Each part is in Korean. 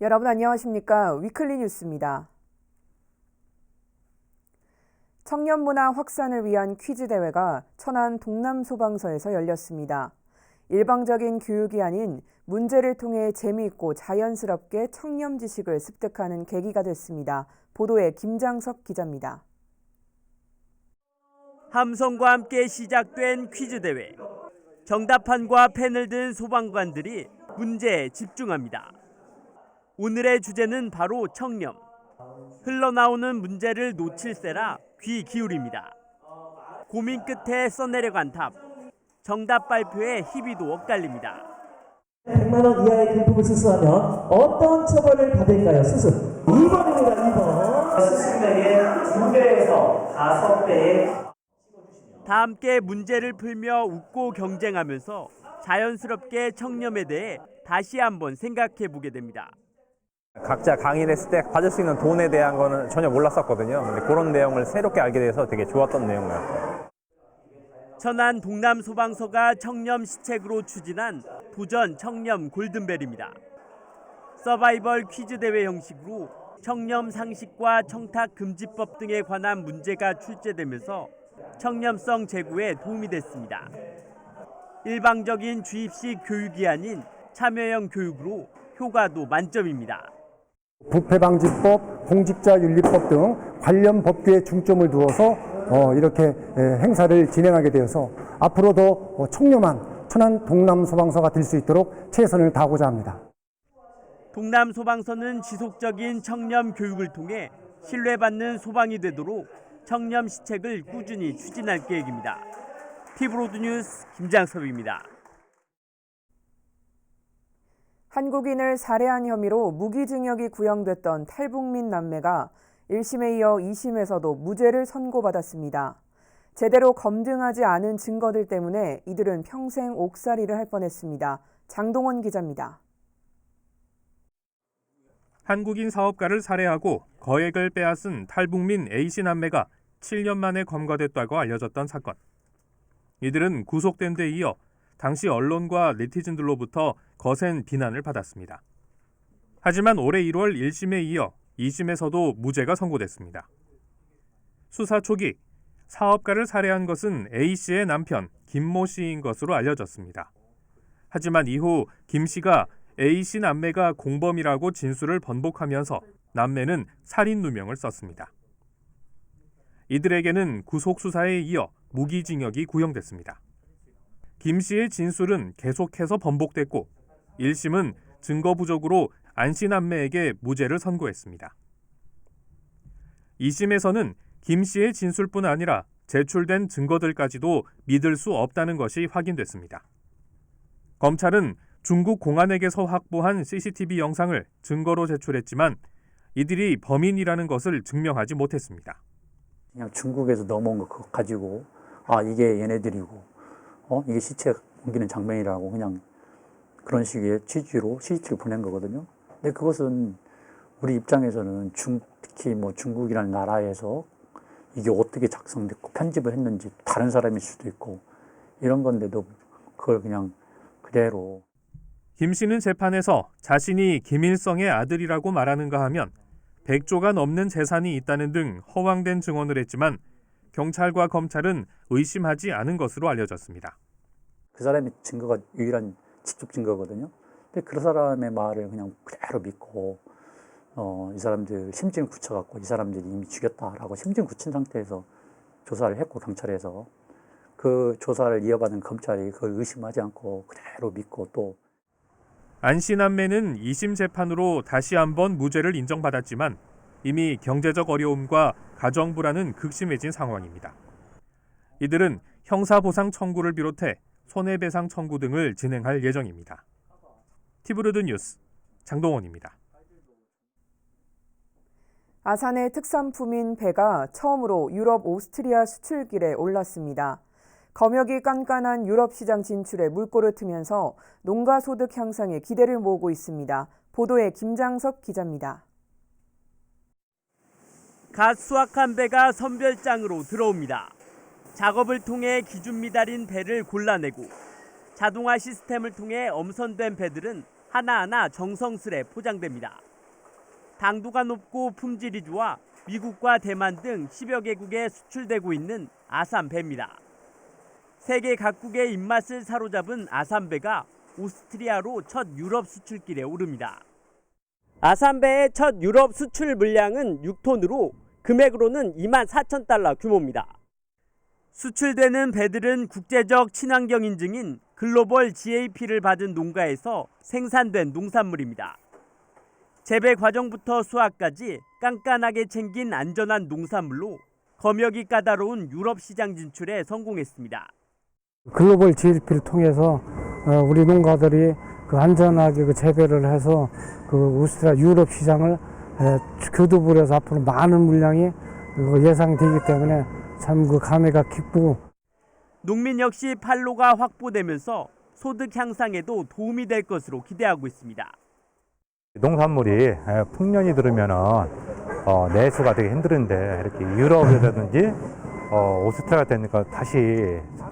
여러분 안녕하십니까? 위클리 뉴스입니다. 청년 문화 확산을 위한 퀴즈 대회가 천안 동남소방서에서 열렸습니다. 일방적인 교육이 아닌 문제를 통해 재미있고 자연스럽게 청렴 지식을 습득하는 계기가 됐습니다. 보도에 김장석 기자입니다. 함성과 함께 시작된 퀴즈 대회. 정답판과 펜을 든 소방관들이 문제에 집중합니다. 오늘의 주제는 바로 청렴. 흘러나오는 문제를 놓칠세라 귀 기울입니다. 고민 끝에 써내려간 답. 정답 발표에 희비도 엇갈립니다. 100만 원 이하의 금품을 수수하면 어떤 처벌을 받을까요? 수수. 2번입니다. 2번. 수수금액의 2배에서 5배의 다 함께 문제를 풀며 웃고 경쟁하면서 자연스럽게 청렴에 대해 다시 한번 생각해 보게 됩니다. 각자 강의를 했을 때 받을 수 있는 돈에 대한 거는 전혀 몰랐었거든요. 근데 그런 내용을 새롭게 알게 돼서 되게 좋았던 내용이었어요. 천안 동남소방서가 청렴 시책으로 추진한 도전 청렴 골든벨입니다. 서바이벌 퀴즈 대회 형식으로 청렴 상식과 청탁 금지법 등에 관한 문제가 출제되면서 청렴성 제고에 도움이 됐습니다. 일방적인 주입식 교육이 아닌 참여형 교육으로 효과도 만점입니다. 부패방지법, 공직자윤리법 등 관련 법규에 중점을 두어서 이렇게 행사를 진행하게 되어서 앞으로도 청렴한 천안 동남소방서가 될 수 있도록 최선을 다하고자 합니다. 동남소방서는 지속적인 청렴 교육을 통해 신뢰받는 소방이 되도록 청렴 시책을 꾸준히 추진할 계획입니다. 티브로드 뉴스 김장섭입니다. 한국인을 살해한 혐의로 무기징역이 구형됐던 탈북민 남매가 1심에 이어 2심에서도 무죄를 선고받았습니다. 제대로 검증하지 않은 증거들 때문에 이들은 평생 옥살이를 할 뻔했습니다. 장동원 기자입니다. 한국인 사업가를 살해하고 거액을 빼앗은 탈북민 A씨 남매가 7년 만에 검거됐다고 알려졌던 사건. 이들은 구속된 데 이어 당시 언론과 네티즌들로부터 거센 비난을 받았습니다. 하지만 올해 1월 1심에 이어 2심에서도 무죄가 선고됐습니다. 수사 초기 사업가를 살해한 것은 A씨의 남편 김모 씨인 것으로 알려졌습니다. 하지만 이후 김 씨가 A씨 남매가 공범이라고 진술을 번복하면서 남매는 살인 누명을 썼습니다. 이들에게는 구속 수사에 이어 무기징역이 구형됐습니다. 김 씨의 진술은 계속해서 번복됐고 1심은 증거 부족으로 안 씨 남매에게 무죄를 선고했습니다. 2심에서는 김 씨의 진술뿐 아니라 제출된 증거들까지도 믿을 수 없다는 것이 확인됐습니다. 검찰은 중국 공안에게서 확보한 CCTV 영상을 증거로 제출했지만 이들이 범인이라는 것을 증명하지 못했습니다. 그냥 중국에서 넘어온 거 그거 가지고 이게 얘네들이고 이게 시체 옮기는 장면이라고 그냥 그런 식의 취지로 CCTV를 보낸 거거든요. 근데 그것은 우리 입장에서는 특히 중국이라는 나라에서 이게 어떻게 작성됐고 편집을 했는지 다른 사람일 수도 있고 이런 건데도 그걸 그냥 그대로. 김 씨는 재판에서 자신이 김일성의 아들이라고 말하는가 하면 100조가 넘는 재산이 있다는 등 허황된 증언을 했지만 경찰과 검찰은 의심하지 않은 것으로 알려졌습니다. 그 사람의 증거가 유일한 직접 증거거든요. 근데 그 사람의 말을 그냥 그대로 믿고 이 사람들 심증을 굳혀갖고 이 사람들이 이미 죽였다라고 심증 굳힌 상태에서 조사를 했고 경찰에서 그 조사를 이어받은 검찰이 그걸 의심하지 않고 그대로 믿고 또 안 씨 남매는 2심 재판으로 다시 한번 무죄를 인정받았지만 이미 경제적 어려움과 가정 불안은 극심해진 상황입니다. 이들은 형사보상 청구를 비롯해 손해배상 청구 등을 진행할 예정입니다. 티브로드 뉴스 장동원입니다. 아산의 특산품인 배가 처음으로 유럽 오스트리아 수출길에 올랐습니다. 검역이 깐깐한 유럽 시장 진출에 물꼬를 트면서 농가 소득 향상에 기대를 모으고 있습니다. 보도에 김장석 기자입니다. 갓 수확한 배가 선별장으로 들어옵니다. 작업을 통해 기준 미달인 배를 골라내고 자동화 시스템을 통해 엄선된 배들은 하나하나 정성스레 포장됩니다. 당도가 높고 품질이 좋아 미국과 대만 등 10여 개국에 수출되고 있는 아산배입니다. 세계 각국의 입맛을 사로잡은 아산배가 오스트리아로 첫 유럽 수출길에 오릅니다. 아산배의 첫 유럽 수출 물량은 6톤으로 금액으로는 24,000달러 규모입니다. 수출되는 배들은 국제적 친환경 인증인 글로벌 GAP를 받은 농가에서 생산된 농산물입니다. 재배 과정부터 수확까지 깐깐하게 챙긴 안전한 농산물로 검역이 까다로운 유럽 시장 진출에 성공했습니다. 글로벌 GLP를 통해서 우리 농가들이 안전하게 재배를 해서 오스트리아 유럽 시장을 교두보를 해서 앞으로 많은 물량이 예상되기 때문에 참 감회가 기쁘고, 농민 역시 판로가 확보되면서 소득 향상에도 도움이 될 것으로 기대하고 있습니다. 농산물이 풍년이 들으면은 내수가 되게 힘들은데 이렇게 유럽이라든지 오스트리아 되니까 다시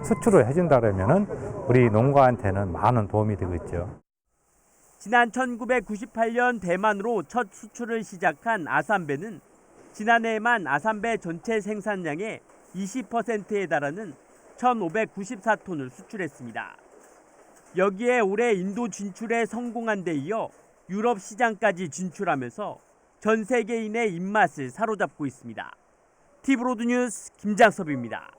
수출을 해준다 그러면은 우리 농가한테는 많은 도움이 되겠죠. 지난 1998년 대만으로 첫 수출을 시작한 아산배는 지난해에만 아산배 전체 생산량의 20%에 달하는 1,594톤을 수출했습니다. 여기에 올해 인도 진출에 성공한 데 이어 유럽 시장까지 진출하면서 전 세계인의 입맛을 사로잡고 있습니다. 티브로드 뉴스 김장섭입니다.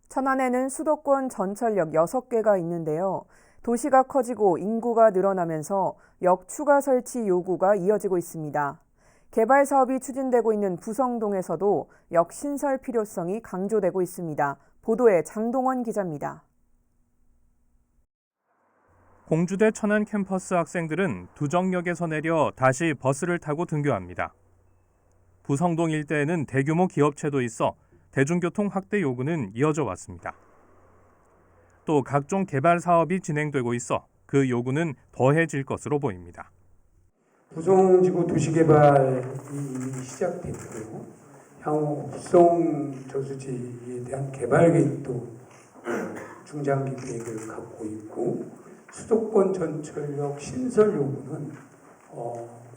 천안에는 수도권 전철역 6개가 있는데요. 도시가 커지고 인구가 늘어나면서 역 추가 설치 요구가 이어지고 있습니다. 개발 사업이 추진되고 있는 부성동에서도 역 신설 필요성이 강조되고 있습니다. 보도에 장동원 기자입니다. 공주대 천안 캠퍼스 학생들은 두정역에서 내려 다시 버스를 타고 등교합니다. 부성동 일대에는 대규모 기업체도 있어 대중교통 확대 요구는 이어져 왔습니다. 또 각종 개발 사업이 진행되고 있어 그 요구는 더해질 것으로 보입니다. 부성지구 도시개발이 시작됐고 향후 부성 저수지에 대한 개발 계획도 중장기 계획을 갖고 있고 수도권 전철역 신설 요구는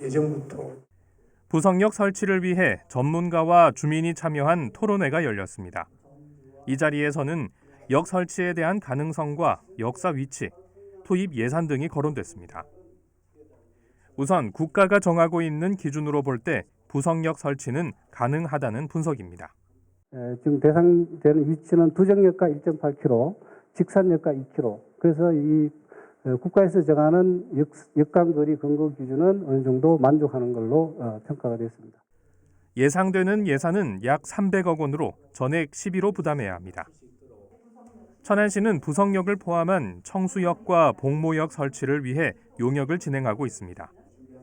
예전부터 부성역 설치를 위해 전문가와 주민이 참여한 토론회가 열렸습니다. 이 자리에서는 역 설치에 대한 가능성과 역사 위치, 투입 예산 등이 거론됐습니다. 우선 국가가 정하고 있는 기준으로 볼 때 부성역 설치는 가능하다는 분석입니다. 지금 대상되는 위치는 두정역과 1.8km, 직산역과 2km. 그래서 이 국가에서 정하는 역간거리 근거 기준은 어느 정도 만족하는 걸로 평가가 됐습니다. 예상되는 예산은 약 300억 원으로 전액 시비로 부담해야 합니다. 천안시는 부성역을 포함한 청수역과 복모역 설치를 위해 용역을 진행하고 있습니다.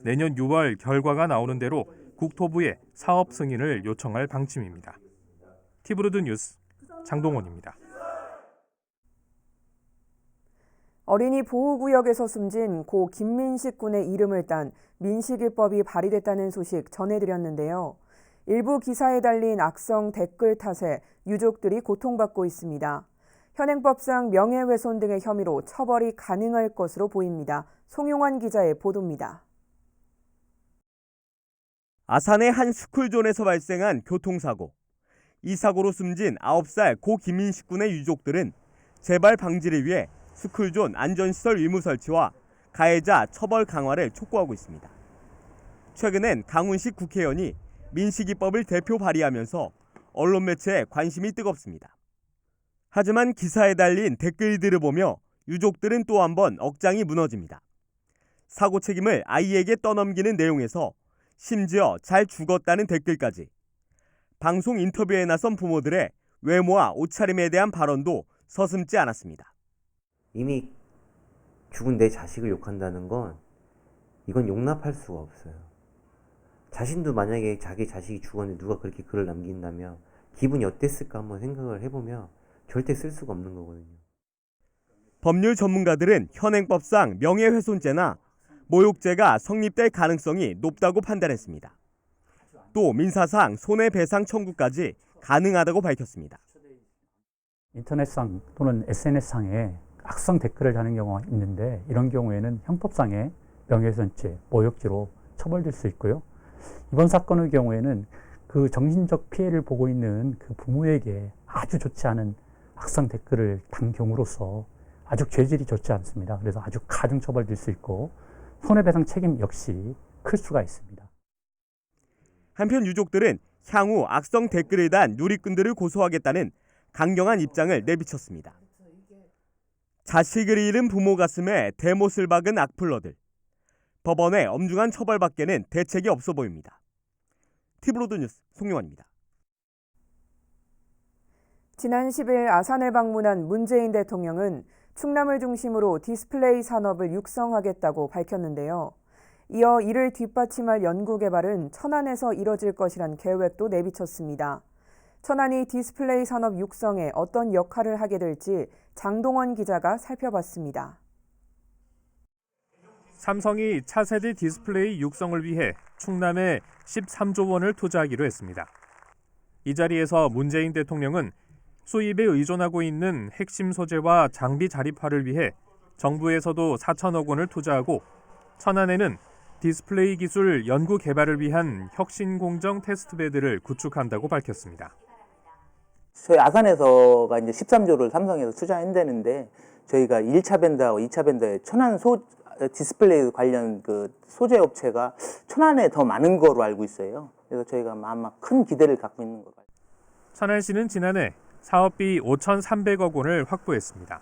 내년 6월 결과가 나오는 대로 국토부에 사업 승인을 요청할 방침입니다. 티브로드 뉴스 장동원입니다. 어린이 보호구역에서 숨진 고 김민식 군의 이름을 딴 민식이법이 발의됐다는 소식 전해드렸는데요. 일부 기사에 달린 악성 댓글 탓에 유족들이 고통받고 있습니다. 현행법상 명예훼손 등의 혐의로 처벌이 가능할 것으로 보입니다. 송용환 기자의 보도입니다. 아산의 한 스쿨존에서 발생한 교통사고. 이 사고로 숨진 9살 고 김민식 군의 유족들은 재발 방지를 위해 스쿨존 안전시설 의무 설치와 가해자 처벌 강화를 촉구하고 있습니다. 최근엔 강훈식 국회의원이 민식이법을 대표 발의하면서 언론 매체에 관심이 뜨겁습니다. 하지만 기사에 달린 댓글들을 보며 유족들은 또 한 번 억장이 무너집니다. 사고 책임을 아이에게 떠넘기는 내용에서 심지어 잘 죽었다는 댓글까지. 방송 인터뷰에 나선 부모들의 외모와 옷차림에 대한 발언도 서슴지 않았습니다. 이미 죽은 내 자식을 욕한다는 건 이건 용납할 수가 없어요. 자신도 만약에 자기 자식이 죽었는데 누가 그렇게 글을 남긴다면 기분이 어땠을까 한번 생각을 해보면 절대 쓸 수가 없는 거거든요. 법률 전문가들은 현행법상 명예훼손죄나 모욕죄가 성립될 가능성이 높다고 판단했습니다. 또 민사상 손해배상 청구까지 가능하다고 밝혔습니다. 인터넷상 또는 SNS상에 악성 댓글을 다는 경우가 있는데 이런 경우에는 형법상의 명예훼손죄, 모욕죄로 처벌될 수 있고요. 이번 사건의 경우에는 그 정신적 피해를 보고 있는 그 부모에게 아주 좋지 않은 악성 댓글을 단 경우로서 아주 죄질이 좋지 않습니다. 그래서 아주 가중 처벌될 수 있고 손해배상 책임 역시 클 수가 있습니다. 한편 유족들은 향후 악성 댓글에 대한 누리꾼들을 고소하겠다는 강경한 입장을 내비쳤습니다. 자식을 잃은 부모 가슴에 대못을 박은 악플러들. 법원의 엄중한 처벌밖에는 대책이 없어 보입니다. 티브로드 뉴스 송용환입니다. 지난 10일 아산을 방문한 문재인 대통령은 충남을 중심으로 디스플레이 산업을 육성하겠다고 밝혔는데요. 이어 이를 뒷받침할 연구개발은 천안에서 이뤄질 것이란 계획도 내비쳤습니다. 천안이 디스플레이 산업 육성에 어떤 역할을 하게 될지 장동원 기자가 살펴봤습니다. 삼성이 차세대 디스플레이 육성을 위해 충남에 13조 원을 투자하기로 했습니다. 이 자리에서 문재인 대통령은 수입에 의존하고 있는 핵심 소재와 장비 자립화를 위해 정부에서도 4천억 원을 투자하고 천안에는 디스플레이 기술 연구 개발을 위한 혁신 공정 테스트베드를 구축한다고 밝혔습니다. 저희 아산에서가 이제 13조를 삼성에서 투자한다는데 저희가 1차 밴드하고 2차 밴드에 천안 디스플레이 관련 그 소재 업체가 천안에 더 많은 거로 알고 있어요. 그래서 저희가 아마 큰 기대를 갖고 있는 거예요. 천안시는 지난해 사업비 5,300억 원을 확보했습니다.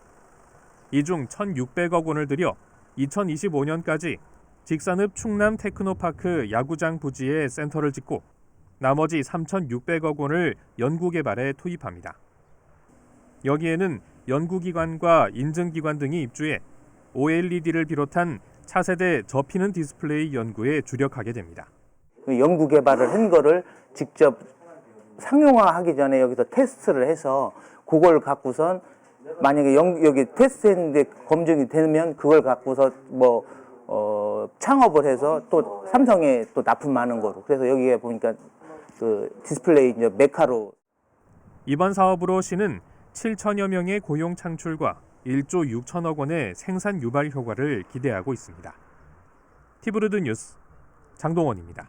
이 중 1,600억 원을 들여 2025년까지 직산읍 충남 테크노파크 야구장 부지에 센터를 짓고 나머지 3,600억 원을 연구개발에 투입합니다. 여기에는 연구기관과 인증기관 등이 입주해 OLED를 비롯한 차세대 접히는 디스플레이 연구에 주력하게 됩니다. 연구 개발을 한 거를 직접 상용화하기 전에 여기서 테스트를 해서 그걸 갖고선 만약에 여기 테스트했는데 검증이 되면 그걸 갖고서 창업을 해서 또 삼성에 또 납품하는 거로. 그래서 여기에 보니까 그 디스플레이 이제 메카로. 이번 사업으로 시는 7천여 명의 고용 창출과 1조 6천억 원의 생산 유발 효과를 기대하고 있습니다. 티브로드 뉴스 장동원입니다.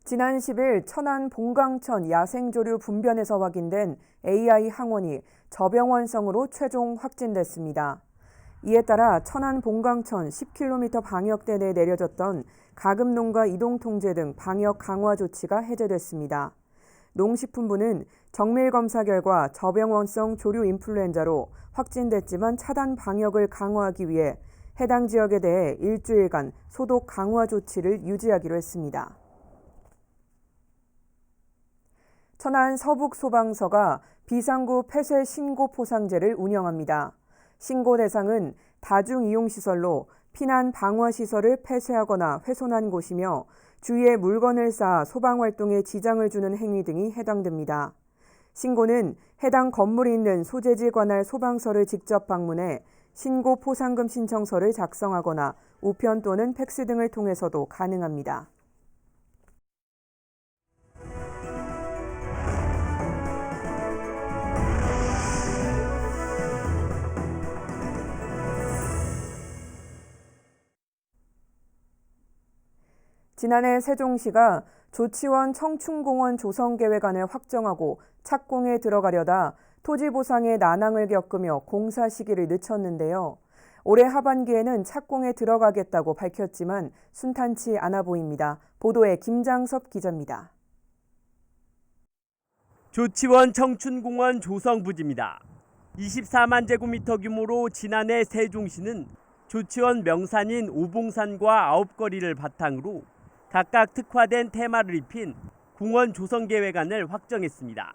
지난 10일 천안 봉강천 야생조류 분변에서 확인된 AI 항원이 저병원성으로 최종 확진됐습니다. 이에 따라 천안 봉강천 10km 방역대 내에 내려졌던 가금농가 이동통제 등 방역 강화 조치가 해제됐습니다. 농식품부는 정밀검사 결과 저병원성 조류 인플루엔자로 확진됐지만 차단 방역을 강화하기 위해 해당 지역에 대해 일주일간 소독 강화 조치를 유지하기로 했습니다. 천안 서북소방서가 비상구 폐쇄 신고 포상제를 운영합니다. 신고 대상은 다중이용시설로 피난 방화시설을 폐쇄하거나 훼손한 곳이며 주위에 물건을 쌓아 소방활동에 지장을 주는 행위 등이 해당됩니다. 신고는 해당 건물이 있는 소재지 관할 소방서를 직접 방문해 신고 포상금 신청서를 작성하거나 우편 또는 팩스 등을 통해서도 가능합니다. 지난해 세종시가 조치원 청춘공원 조성계획안을 확정하고 착공에 들어가려다 토지 보상에 난항을 겪으며 공사 시기를 늦췄는데요. 올해 하반기에는 착공에 들어가겠다고 밝혔지만 순탄치 않아 보입니다. 보도에 김장섭 기자입니다. 조치원 청춘공원 조성 부지입니다. 24만 제곱미터 규모로 지난해 세종시는 조치원 명산인 오봉산과 아홉거리를 바탕으로 각각 특화된 테마를 입힌 공원 조성 계획안을 확정했습니다.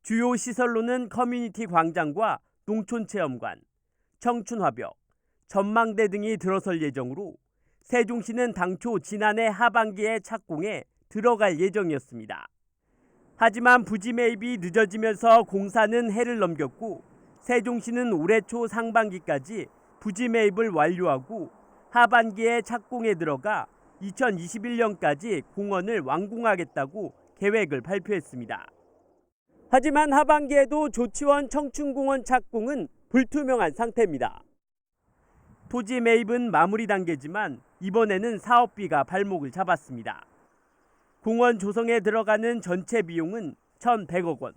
주요 시설로는 커뮤니티 광장과 농촌체험관, 청춘화벽, 전망대 등이 들어설 예정으로 세종시는 당초 지난해 하반기에 착공에 들어갈 예정이었습니다. 하지만 부지 매입이 늦어지면서 공사는 해를 넘겼고 세종시는 올해 초 상반기까지 부지 매입을 완료하고 하반기에 착공에 들어가 2021년까지 공원을 완공하겠다고 계획을 발표했습니다. 하지만 하반기에도 조치원 청춘공원 착공은 불투명한 상태입니다. 토지 매입은 마무리 단계지만 이번에는 사업비가 발목을 잡았습니다. 공원 조성에 들어가는 전체 비용은 1,100억 원.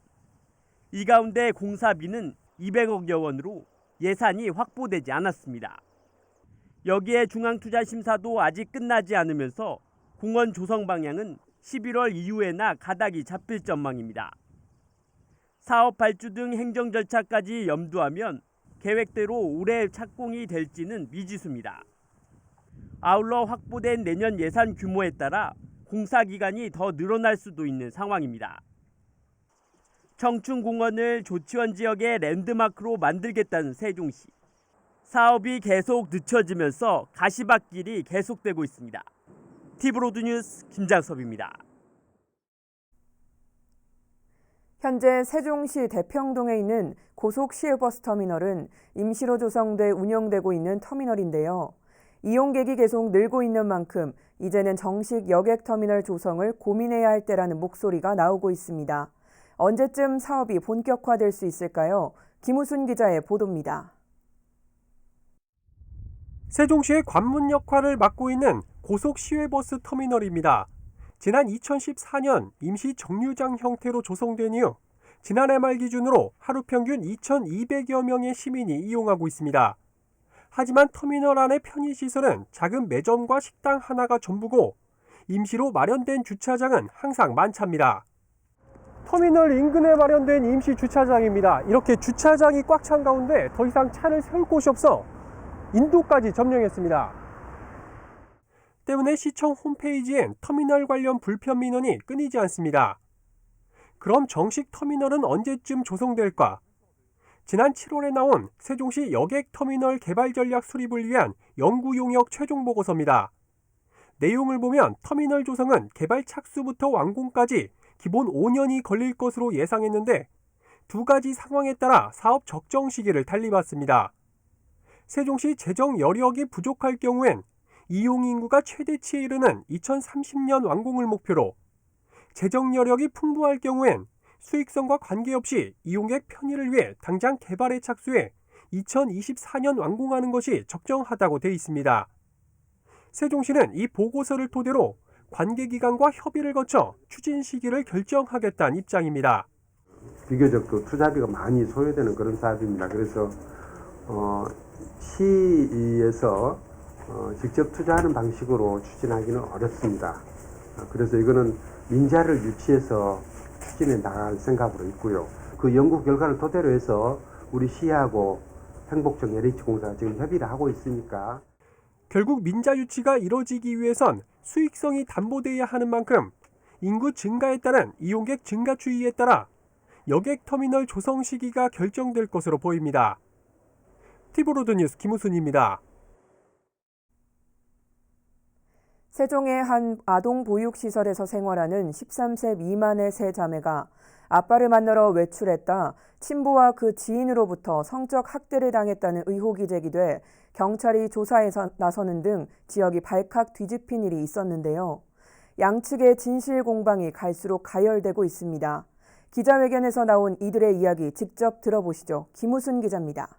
이 가운데 공사비는 200억여 원으로 예산이 확보되지 않았습니다. 여기에 중앙투자심사도 아직 끝나지 않으면서 공원 조성 방향은 11월 이후에나 가닥이 잡힐 전망입니다. 사업 발주 등 행정 절차까지 염두하면 계획대로 올해 착공이 될지는 미지수입니다. 아울러 확보된 내년 예산 규모에 따라 공사 기간이 더 늘어날 수도 있는 상황입니다. 청춘공원을 조치원 지역의 랜드마크로 만들겠다는 세종시. 사업이 계속 늦춰지면서 가시밭길이 계속되고 있습니다. 티브로드 뉴스 김장섭입니다. 현재 세종시 대평동에 있는 고속시외버스 터미널은 임시로 조성돼 운영되고 있는 터미널인데요. 이용객이 계속 늘고 있는 만큼 이제는 정식 여객터미널 조성을 고민해야 할 때라는 목소리가 나오고 있습니다. 언제쯤 사업이 본격화될 수 있을까요? 김우순 기자의 보도입니다. 세종시의 관문 역할을 맡고 있는 고속시외버스 터미널입니다. 지난 2014년 임시 정류장 형태로 조성된 이후 지난해 말 기준으로 하루 평균 2,200여 명의 시민이 이용하고 있습니다. 하지만 터미널 안의 편의시설은 작은 매점과 식당 하나가 전부고 임시로 마련된 주차장은 항상 만차입니다. 터미널 인근에 마련된 임시 주차장입니다. 이렇게 주차장이 꽉 찬 가운데 더 이상 차를 세울 곳이 없어 인도까지 점령했습니다. 때문에 시청 홈페이지엔 터미널 관련 불편 민원이 끊이지 않습니다. 그럼 정식 터미널은 언제쯤 조성될까? 지난 7월에 나온 세종시 여객터미널 개발 전략 수립을 위한 연구 용역 최종 보고서입니다. 내용을 보면 터미널 조성은 개발 착수부터 완공까지 기본 5년이 걸릴 것으로 예상했는데 두 가지 상황에 따라 사업 적정 시기를 달리 봤습니다. 세종시 재정 여력이 부족할 경우엔 이용 인구가 최대치에 이르는 2030년 완공을 목표로, 재정 여력이 풍부할 경우엔 수익성과 관계없이 이용객 편의를 위해 당장 개발에 착수해 2024년 완공하는 것이 적정하다고 돼 있습니다. 세종시는 이 보고서를 토대로 관계기관과 협의를 거쳐 추진 시기를 결정하겠다는 입장입니다. 비교적 투자비가 많이 소요되는 그런 사업입니다. 그래서 시에서 직접 투자하는 방식으로 추진하기는 어렵습니다. 그래서 이거는 민자를 유치해서 추진해 나갈 생각으로 있고요. 그 연구 결과를 토대로 해서 우리 시하고 행복정 LH공사가 지금 협의를 하고 있으니까. 결국 민자 유치가 이뤄지기 위해선 수익성이 담보돼야 하는 만큼 인구 증가에 따른 이용객 증가 추이에 따라 여객터미널 조성 시기가 결정될 것으로 보입니다. 티브로드 뉴스 김우순입니다. 세종의 한 아동 보육시설에서 생활하는 13세 미만의 세 자매가 아빠를 만나러 외출했다 친부와 그 지인으로부터 성적 학대를 당했다는 의혹이 제기돼 경찰이 조사에 나서는 등 지역이 발칵 뒤집힌 일이 있었는데요. 양측의 진실 공방이 갈수록 가열되고 있습니다. 기자회견에서 나온 이들의 이야기 직접 들어보시죠. 김우순 기자입니다.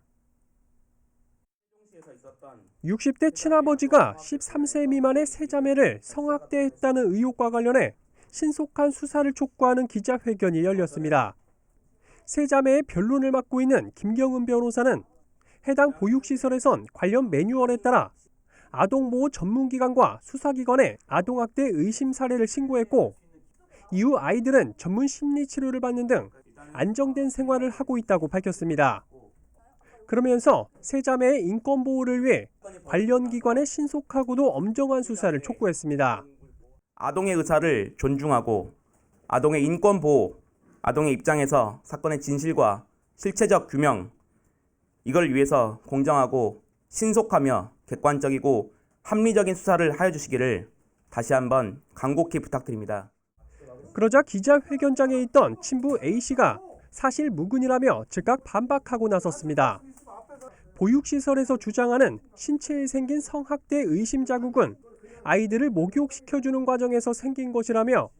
60대 친아버지가 13세 미만의 세 자매를 성학대했다는 의혹과 관련해 신속한 수사를 촉구하는 기자회견이 열렸습니다. 세 자매의 변론을 맡고 있는 김경은 변호사는 해당 보육시설에선 관련 매뉴얼에 따라 아동보호 전문기관과 수사기관에 아동학대 의심 사례를 신고했고 이후 아이들은 전문 심리치료를 받는 등 안정된 생활을 하고 있다고 밝혔습니다. 그러면서 세 자매의 인권 보호를 위해 관련 기관에 신속하고도 엄정한 수사를 촉구했습니다. 아동의 의사를 존중하고 아동의 인권 보호, 아동의 입장에서 사건의 진실과 실체적 규명, 이걸 위해서 공정하고 신속하며 객관적이고 합리적인 수사를 하여 주시기를 다시 한번 간곡히 부탁드립니다. 그러자 기자회견장에 있던 친부 A씨가 사실 무근이라며 즉각 반박하고 나섰습니다. 보육시설에서 주장하는 신체에 생긴 성학대 의심 자국은 아이들을 목욕시켜주는 과정에서 생긴 것이라며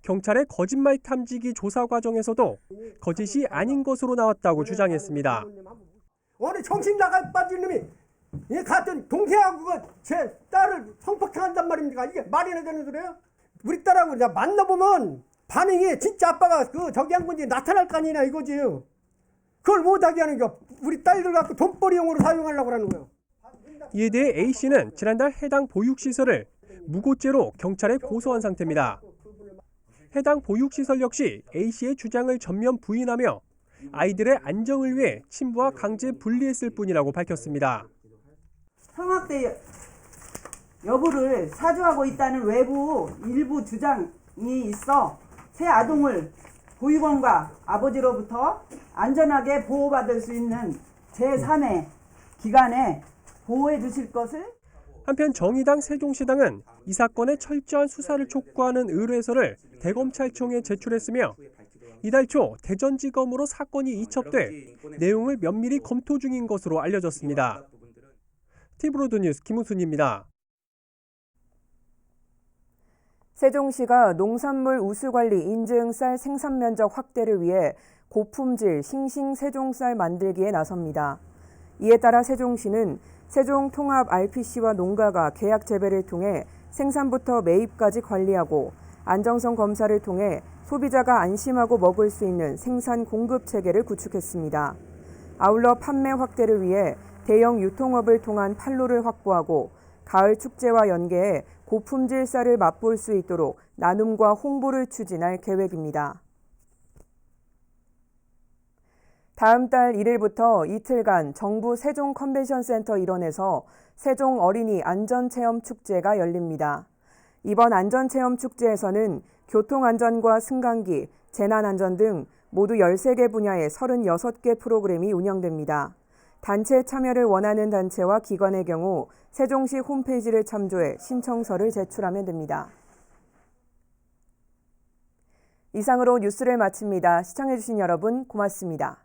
경찰의 거짓말 탐지기 조사 과정에서도 거짓이 아닌 것으로 나왔다고 주장했습니다. 어느 정신 나가 빠진 놈이 예, 같은 동생하고 제 딸을 성폭행한단 말입니까? 이게 말이나 되는 소리예요? 우리 딸하고 이제 만나보면 반응이 진짜 아빠가 저기 한 건지 나타날 거 아니냐 이거지. 그걸 못하게 하는 게 우리 딸들 갖고 돈벌이용으로 사용하려고 하는 거예요. 이에 대해 A씨는 지난달 해당 보육시설을 무고죄로 경찰에 고소한 상태입니다. 해당 보육시설 역시 A씨의 주장을 전면 부인하며 아이들의 안정을 위해 친부와 강제 분리했을 뿐이라고 밝혔습니다. 성학대 여부를 사주하고 있다는 외부 일부 주장이 있어 새 아동을 보육원과 아버지로부터 안전하게 보호받을 수 있는 제3의 기관에 보호해 주실 것을. 한편 정의당 세종시당은 이 사건의 철저한 수사를 촉구하는 의뢰서를 대검찰청에 제출했으며 이달 초 대전지검으로 사건이 이첩돼 내용을 면밀히 검토 중인 것으로 알려졌습니다. TV로드 뉴스 김우순입니다. 세종시가 농산물 우수관리 인증 쌀 생산 면적 확대를 위해 고품질 싱싱 세종쌀 만들기에 나섭니다. 이에 따라 세종시는 세종 통합 RPC와 농가가 계약 재배를 통해 생산부터 매입까지 관리하고 안정성 검사를 통해 소비자가 안심하고 먹을 수 있는 생산 공급 체계를 구축했습니다. 아울러 판매 확대를 위해 대형 유통업을 통한 판로를 확보하고 가을 축제와 연계해 고품질 쌀을 맛볼 수 있도록 나눔과 홍보를 추진할 계획입니다. 다음 달 1일부터 이틀간 정부 세종 컨벤션센터 일원에서 세종 어린이 안전체험 축제가 열립니다. 이번 안전체험 축제에서는 교통안전과 승강기, 재난안전 등 모두 13개 분야의 36개 프로그램이 운영됩니다. 단체 참여를 원하는 단체와 기관의 경우 세종시 홈페이지를 참조해 신청서를 제출하면 됩니다. 이상으로 뉴스를 마칩니다. 시청해주신 여러분 고맙습니다.